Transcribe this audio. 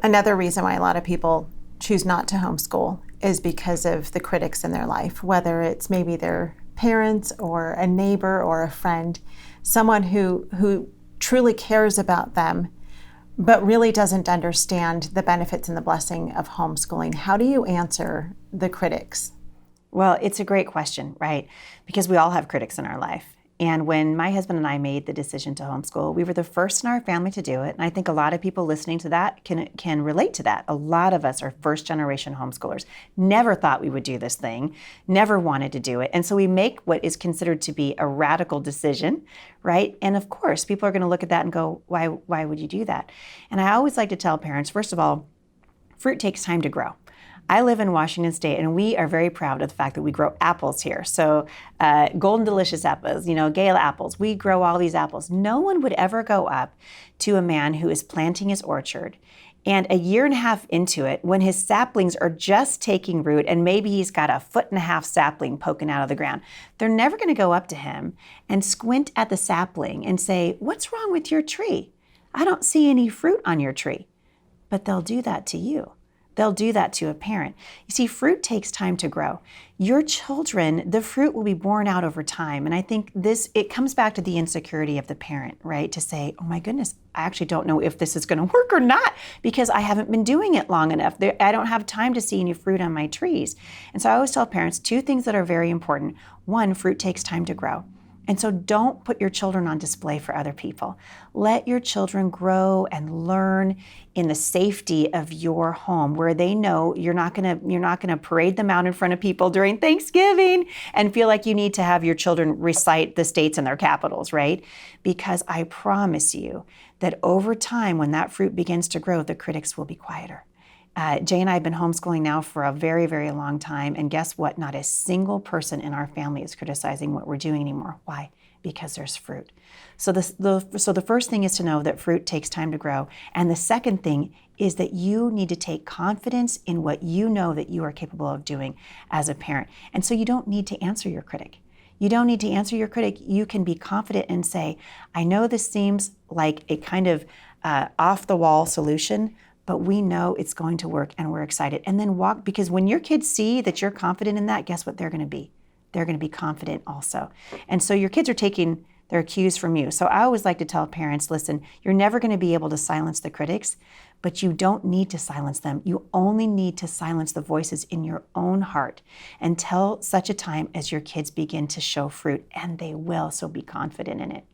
Another reason why a lot of people choose not to homeschool is because of the critics in their life, whether it's maybe their parents or a neighbor or a friend, someone who truly cares about them, but really doesn't understand the benefits and the blessing of homeschooling. How do you answer the critics? Well, it's a great question, right? Because we all have critics in our life. And when my husband and I made the decision to homeschool, we were the first in our family to do it. And I think a lot of people listening to that can relate to that. A lot of us are first generation homeschoolers. Never thought we would do this thing, never wanted to do it. And so we make what is considered to be a radical decision, right? And of course, people are going to look at that and go, why would you do that? And I always like to tell parents, first of all, fruit takes time to grow. I live in Washington State, and we are very proud of the fact that we grow apples here. So golden delicious apples, Gala apples. We grow all these apples. No one would ever go up to a man who is planting his orchard and a year and a half into it, when his saplings are just taking root and maybe he's got 1.5 foot sapling poking out of the ground. They're never going to go up to him and squint at the sapling and say, "What's wrong with your tree? I don't see any fruit on your tree." But they'll do that to you. They'll do that to a parent. You see, fruit takes time to grow. Your children, the fruit will be borne out over time. And I think it comes back to the insecurity of the parent, right? To say, oh my goodness, I actually don't know if this is going to work or not because I haven't been doing it long enough. I don't have time to see any fruit on my trees. And so I always tell parents 2 things that are very important. 1, fruit takes time to grow. And so don't put your children on display for other people. Let your children grow and learn in the safety of your home, where they know you're not gonna parade them out in front of people during Thanksgiving and feel like you need to have your children recite the states and their capitals, right? Because I promise you that over time, when that fruit begins to grow, the critics will be quieter. Jay and I have been homeschooling now for a very, very long time. And guess what? Not a single person in our family is criticizing what we're doing anymore. Why? Because there's fruit. So the first thing is to know that fruit takes time to grow. And the second thing is that you need to take confidence in what you know that you are capable of doing as a parent. And so you don't need to answer your critic. You don't need to answer your critic. You can be confident and say, I know this seems like a kind of off-the-wall solution, but we know it's going to work and we're excited. And then walk, because when your kids see that you're confident in that, guess what they're going to be? They're going to be confident also. And so your kids are taking their cues from you. So I always like to tell parents, listen, you're never going to be able to silence the critics, but you don't need to silence them. You only need to silence the voices in your own heart until such a time as your kids begin to show fruit, and they will, so be confident in it.